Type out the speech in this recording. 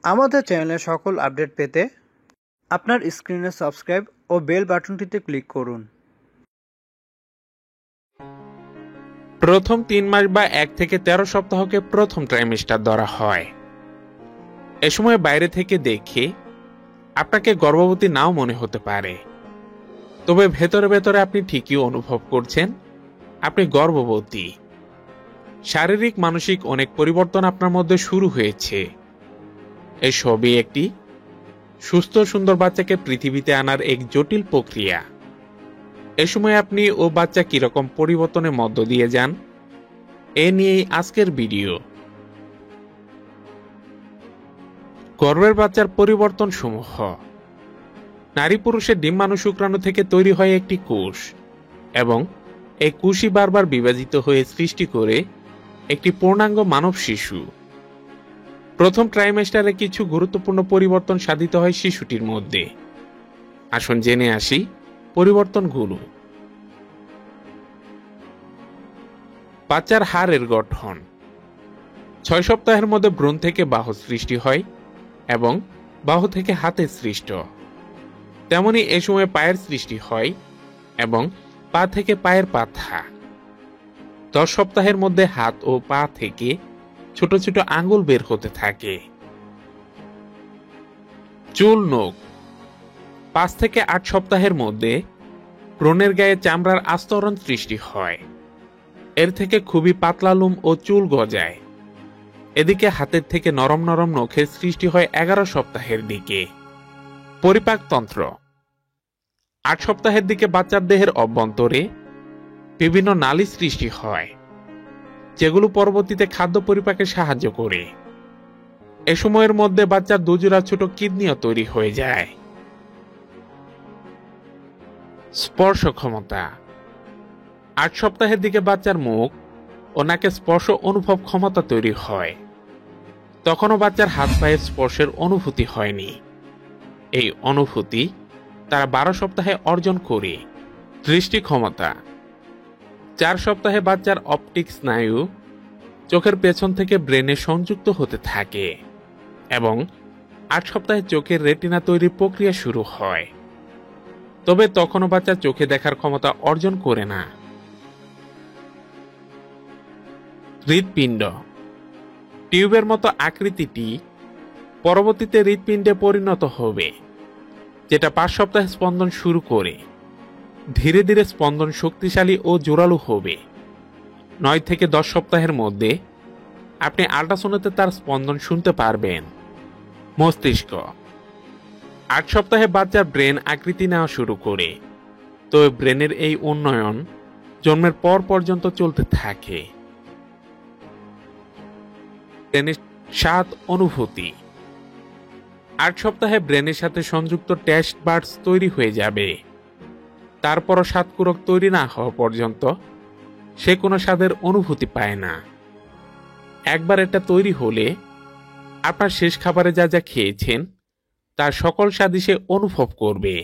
আমাদের চ্যানেলের সকল আপডেট পেতে আপনার স্ক্রিনে সাবস্ক্রাইব ও বেল বাটনটিতে ক্লিক করুন। প্রথম 3 মাস বা 1 থেকে 13 সপ্তাহকে প্রথম ট্রাইমেস্টার ধরা হয়। এ সময় বাইরে থেকে দেখে আপনাকে গর্ভবতী নাও মনে হতে পারে, তবে ভেতরে ভেতরে আপনি ঠিকই অনুভব করছেন আপনি গর্ভবতী। শারীরিক মানসিক অনেক পরিবর্তন আপনার মধ্যে শুরু হয়েছে। এই সবই একটি সুস্থ সুন্দর বাচ্চাকে পৃথিবীতে আনার এক জটিল প্রক্রিয়া। এ সময় আপনি ও বাচ্চা কিরকম পরিবর্তনের মধ্য দিয়ে যান, এ নিয়েই আজকের ভিডিও। গর্ভের বাচ্চার পরিবর্তন সমূহ। নারী পুরুষের ডিম্বাণু শুক্রাণু থেকে তৈরি হয় একটি কোষ, এবং এই কোষই বারবার বিভাজিত হয়ে সৃষ্টি করে একটি পূর্ণাঙ্গ মানব শিশু। প্রথম ট্রাইমেস্টারে কিছু গুরুত্বপূর্ণ পরিবর্তন সাধিত হয় শিশুটির মধ্যে। আসুন জেনে আসি পরিবর্তনগুলো। বাচ্চার হাড়ের গঠন। 6 সপ্তাহের মধ্যে ভ্রূণ থেকে বাহু সৃষ্টি হয় এবং বাহু থেকে হাতের সৃষ্ট। তেমনি এ সময় পায়ের সৃষ্টি হয় এবং পা থেকে পায়ের পাতা। 10 সপ্তাহের মধ্যে হাত ও পা থেকে ছোট ছোট আঙ্গুল বের হতে থাকে। চুল নখ। 5 থেকে 8 সপ্তাহের মধ্যে ভ্রূণের গায়ে চামড়ার আস্তরণ সৃষ্টি হয়। এর থেকে খুবই পাতলা লোম ও চুল গজায়। এদিকে হাতের থেকে নরম নরম নখের সৃষ্টি হয় 11 সপ্তাহের দিকে। পরিপাকতন্ত্র। 8 সপ্তাহের দিকে বাচ্চার দেহের অভ্যন্তরে বিভিন্ন নালী সৃষ্টি হয়, যেগুলো পরবর্তীতে খাদ্য পরিপাকে সাহায্য করে। এ সময়ের মধ্যে বাচ্চার দুজোড়া ছোট কিডনিও তৈরি হয়ে যায়। স্পর্শ ক্ষমতা। 8 সপ্তাহের দিকে বাচ্চার মুখ ও নাকে স্পর্শ অনুভব ক্ষমতা তৈরি হয়। তখনও বাচ্চার হাত পায়ের স্পর্শের অনুভূতি হয়নি। এই অনুভূতি তারা 12 সপ্তাহে অর্জন করে। দৃষ্টি ক্ষমতা। 4 সপ্তাহে বাচ্চার অপটিক স্নায়ু চোখের পেছন থেকে ব্রেনে সংযুক্ত হতে থাকে এবং 8 সপ্তাহে চোখের রেটিনা তৈরির প্রক্রিয়া শুরু হয়। তবে তখনও বাচ্চা চোখে দেখার ক্ষমতা অর্জন করে না। হৃৎপিণ্ড। টিউবের মতো আকৃতিটি পরবর্তীতে হৃৎপিণ্ডে পরিণত হবে, যেটা 5 সপ্তাহে স্পন্দন শুরু করে। ধীরে ধীরে স্পন্দন শক্তিশালী ও জোরালো হবে। 9 থেকে 10 সপ্তাহের মধ্যে আপনি আল্ট্রাসাউন্ডে তার স্পন্দন শুনতে পারবেন। মস্তিষ্ক। 8 সপ্তাহে বাচ্চার ব্রেন আকৃতি নেওয়া শুরু করে, তবে ব্রেনের এই উন্নয়ন জন্মের পর পর্যন্ত চলতে থাকে। ব্রেনের স্বাদ অনুভূতি। 8 সপ্তাহে ব্রেনের সাথে সংযুক্ত টেস্ট বাডস তৈরি হয়ে যাবে। তারপরও স্বাদকোরক তৈরি না হওয়া পর্যন্ত সে কোনো স্বাদের অনুভূতি পায় না। একবার এটা তৈরি হলে আপনার শেষ খাবারে যা যা খেয়েছেন তার সকল স্বাদই সে অনুভব করবে।